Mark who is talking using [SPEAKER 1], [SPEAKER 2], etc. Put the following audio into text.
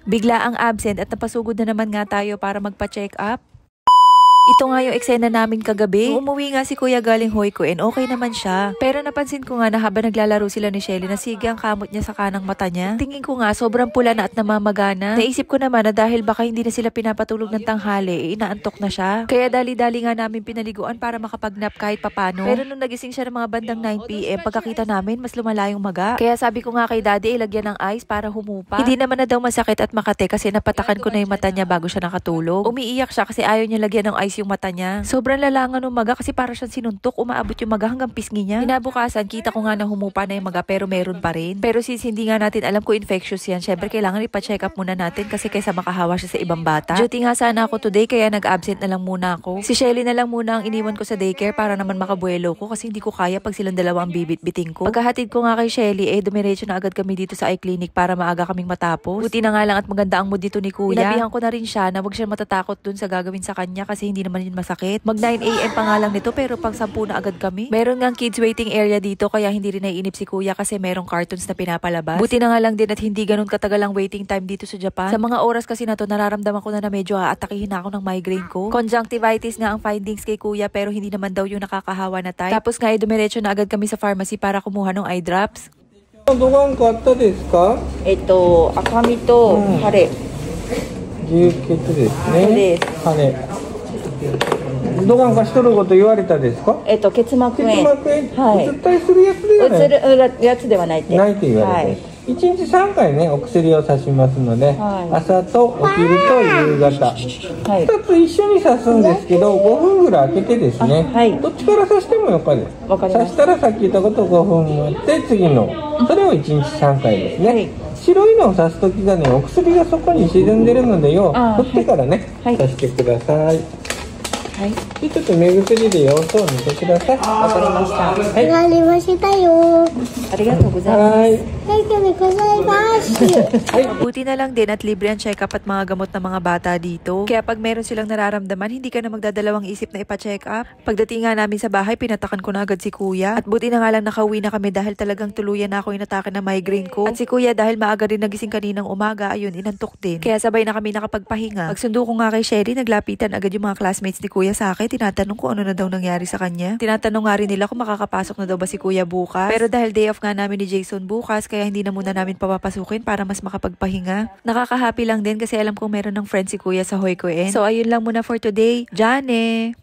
[SPEAKER 1] Bigla ang absent at napasugod na naman nga tayo para magpa-check up. Ito nga yung eksena namin kagabi. Nung umuwi nga si Kuya galing Hoykoen, okay naman siya. Pero napansin ko nga na habang naglalaro sila ni Shelly, nasigi ang kamot niya sa kanang mata niya. Tingin ko nga sobrang pula na at namamagana. Naisip ko naman na dahil baka hindi na sila pinapatulog ng tanghali, inaantok na siya. Kaya dali-dali nga namin pinaliguan para makapag-nap kahit papano. Pero nung nagising siya ng mga bandang 9 PM, pagkakita namin mas lumala yung maga. Kaya sabi ko nga kay Daddy, ilagyan ng ice para humupa. Hindi naman na daw masakit at makate kasi napatakan ko na yung mata niya bago siya nakatulog. Umiiyak siya kasi ayaw niya lagyan ng ice yung mata niya. Sobrang lalangan ng maga kasi para siyang sinuntok, umaabot yung maga hanggang pisngi niya. Kinabukasan, kita ko nga na humupa na yung maga pero meron pa rin. Pero since hindi nga natin alam kung infectious yan, syempre kailangan ipa-check up muna natin kasi kaysa makahawa siya sa ibang bata. Duty nga sana ako today kaya nag-absent na lang muna ako. Si Shelly na lang muna ang iniwan ko sa daycare para naman makabuelo ko kasi hindi ko kaya pag silang dalawa ang bibit-biting ko. Pagkahatid ko nga kay Shelly, dumiretso na agad kami dito sa eye clinic para maaga kaming matapos. Buti na nga lang at maganda ang mood dito ni Kuya. Inabihan ko na rin siya na wag siya matatakot dun sa gagawin sa kanya kasi hindi naman yun masakit. Mag 9 AM pa nga lang nito pero pang 10 na agad kami. Meron ngang kids waiting area dito kaya hindi rin naiinip si Kuya kasi merong cartoons na pinapalabas. Buti na nga lang din at hindi ganun katagal ang waiting time dito sa Japan. Sa mga oras kasi na to nararamdaman ko na medyo aatakihin na ako ng migraine ko. Conjunctivitis nga ang findings kay Kuya pero hindi naman daw yung nakakahawa na type. Tapos nga dumiretso na agad kami sa pharmacy para kumuha ng eye drops.
[SPEAKER 2] どがんかあったですか？
[SPEAKER 3] 赤みと腫れ。
[SPEAKER 2] 充血です
[SPEAKER 3] そう
[SPEAKER 2] ね。
[SPEAKER 3] です。
[SPEAKER 2] 腫れ。どがんかしとること言われたですか？
[SPEAKER 3] 結膜炎。
[SPEAKER 2] 結膜炎、
[SPEAKER 3] はい。
[SPEAKER 2] 映ったりするやつではない。
[SPEAKER 3] 映るやつではないって。
[SPEAKER 2] ないと言われて、
[SPEAKER 3] はい。
[SPEAKER 2] 1日3回ねお薬を刺しますので、
[SPEAKER 3] はい
[SPEAKER 2] 朝とお昼と夕方、
[SPEAKER 3] はい。
[SPEAKER 2] 2つ一緒に刺すんですけど5分ぐらい空けてですね、
[SPEAKER 3] はい。
[SPEAKER 2] どっちから刺してもよかです。
[SPEAKER 3] わかりまし。
[SPEAKER 2] 刺したたらさっき言ったことを5分待って次のそれを1日3回ですね、
[SPEAKER 3] はい。
[SPEAKER 2] 白いのを刺すときがねお薬がそこに沈んでるのでよ
[SPEAKER 3] あー
[SPEAKER 2] 振ってからね、
[SPEAKER 3] はい
[SPEAKER 2] 刺してください。
[SPEAKER 3] はい。
[SPEAKER 2] でちょっと目薬で様子を見てください。
[SPEAKER 3] わかりました。
[SPEAKER 2] はい
[SPEAKER 4] わかりましたよ。
[SPEAKER 3] ありがとうございます。
[SPEAKER 2] はい
[SPEAKER 4] ありがとうございます。
[SPEAKER 1] Mabuti na lang din at libre ang check-up at mga gamot ng mga bata dito. Kaya pag meron silang nararamdaman, hindi ka na magdadalawang isip na ipa-check up. Pagdating nga namin sa bahay, pinatakan ko na agad si Kuya. At buti na nga lang nakauwi na kami dahil talagang tuluyan na ako inatake ng migraine ko. At si Kuya dahil maaga rin nagising kaninang umaga, ayun, inantok din. Kaya sabay na kami nakapagpahinga. Pagsundo ko nga kay Sherry, naglapitan agad yung mga classmates ni Kuya sa akin. Tinatanong ko ano na daw nangyari sa kanya. Tinatanong nga rin nila kung makakapasok na daw ba si Kuya bukas. Pero dahil day off nga namin ni Jason bukas, kaya hindi na muna namin papapasukin para mas makapagpahinga. Nakaka-happy lang din kasi alam kong meron ng friend si Kuya sa Hoykoen. So ayun lang muna for today. Jane!